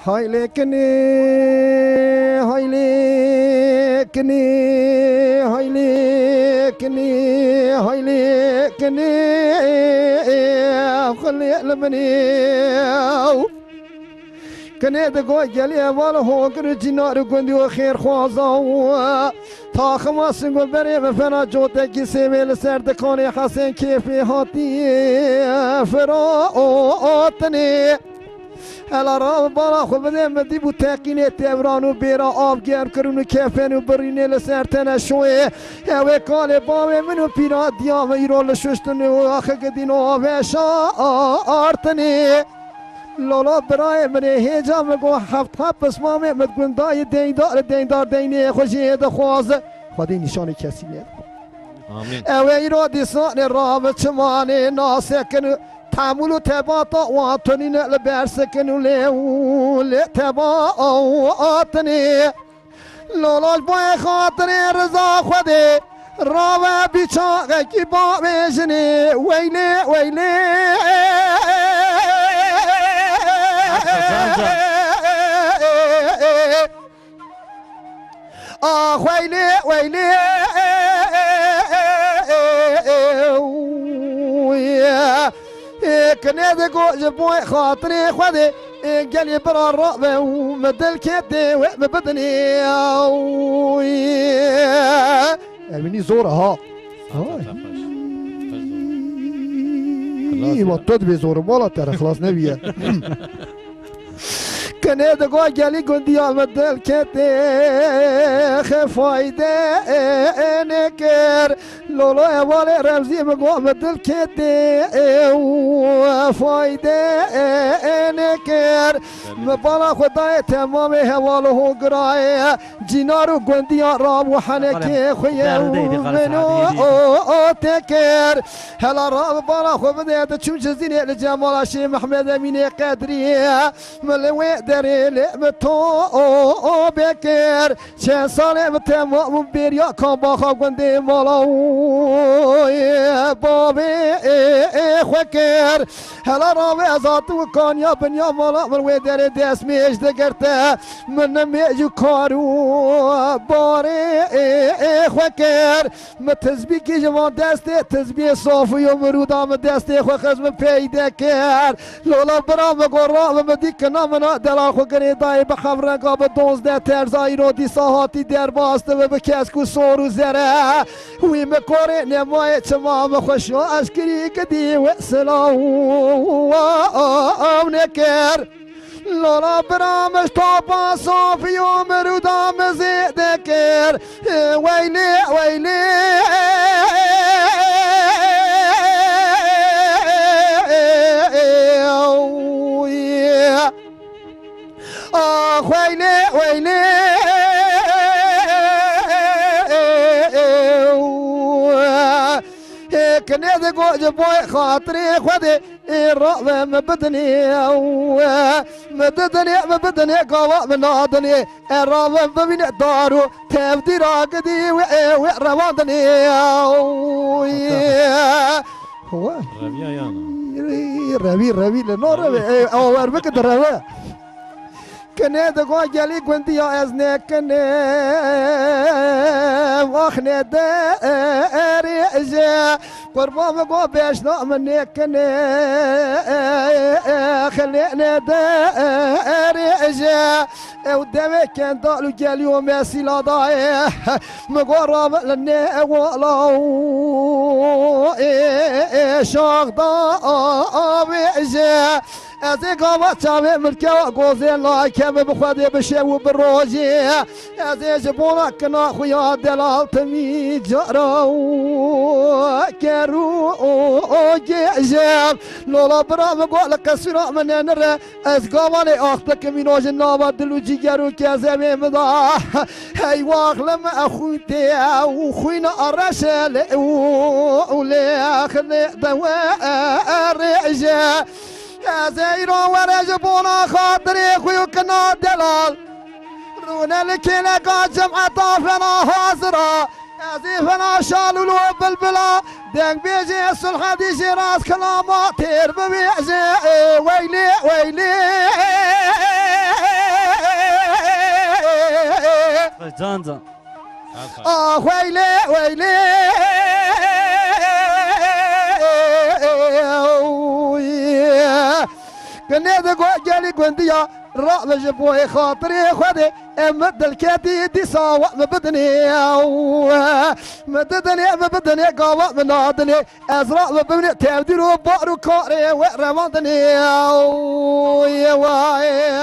هاي لكني هاي لكني هاي لكني هاي لكني خلي المني كنه دقوی گلی اول هنگر جنار گندی و خیر خوازا تا خماس گل بری و فنا جوته کی سیمل سردکان حسن کیفی هاتی فراتنی هلا را بالا خود بده مدی بو تقینه تورانو بیرا آب گرم کرونو کفنو برینه لسرتنه شوه اوه کال بامه منو پیرا دیام ایرول ششتنو آخه گدینو آوشا آرتنی لالا برای منه هیجا مگو هفت اسمامه مدگوندای دیندار دینه خوشی دخوازه خودی نشان کسی نیست آمین اوه ایرا دیسان رام چمانه ناسکنو تعمل و تباطا واتنی نقل برسکنو لیو تباطنی لالاش بای خاطر رضا خوده راوه بیچاقه کی با بیشنی ویلی ویلی ویلی ویلی کنه دگو جبوی خاطری خودی گلی برا رابه و مدل کتی و مبدنی امینی زوره ها وطد بی زوره بالا تره خلاص نبیه کنه دگو گلی گندی مدل کتی خفایده نکر لولو اول رمزی مگو مدل کتی فایده نکر مبالا خدای تمام حوال و گرای جینارو گندی رام و حنکی خویه منو تکر هلا رام بالا خود بده چون جزینه لجمال شی محمد امین قدری ملوی دری لعبتو بکر چه ساله تمام بریا کام با خواب گندی مالا بابي خوكر هلا رامي ازات وكان بنيا مالا من ويدر داس ميش دقرته من ميجو كارو باري خوكر ما تزبيكي جوان دستي تزبي صافي يوم رودا من دستي خوخز من پیدا كر لولا برام قرام مديك نامنا دلا خوكري داي بخبرن قاب 12 ترزاي رو دي ساحاتي در باست و بكسكو سورو زره وي مكوري نماي تمام خوشو اشكري قدي وسلام نكر لولا برامش طابا صافي يوم رودا مزيد كر ويلي ويلي ويلي ويلي كني دقو جبوي خاطري خودي الرأب مبدني مبدني قواء من نادني الرأب بمن دارو تبدي راقدي وروادني هو ربيع يانا ربي لنو ربي او اربك دربه كنه دقو جالي كنتي ازنه كنه واخنه داري اجا قربان قو بيشنا مني كنه خلينا داري اجا ودمي كان دالو جالي وماسي لا ضايع مقرب لنا والله شاق ضابي اجا ازي قامت شامي ملكا قوزين لا كم بخدي بشو بالروجي ازي جبونا كنا خويا دلال تمي جرو كرو جيجاب لولا برام قول كسرا من نرى از قامني اختك مينوج النابا دلو جيجرو كازمي مضا هاي واخلم اخوتي وخوينا الرشل ولا خلي دواء رجال زيرو ورجبونا خاطري خويو كنا دلال رونا لكينا قاد جمعة طافنا هازرا زيفنا شالوا له بالبلا دنق بيجي الصلح ديجي راس كلامات تير ببيعزي ويلي ويلي جان جان ويلي ويلي كنا ذا جالي قنديا رأب جبوي خاطري خدي مد الكاتي دي ساوى مبدني مددني مبدني قاوى منادني ازرع مبني تبدلو بارو كاري ورمضني يا واي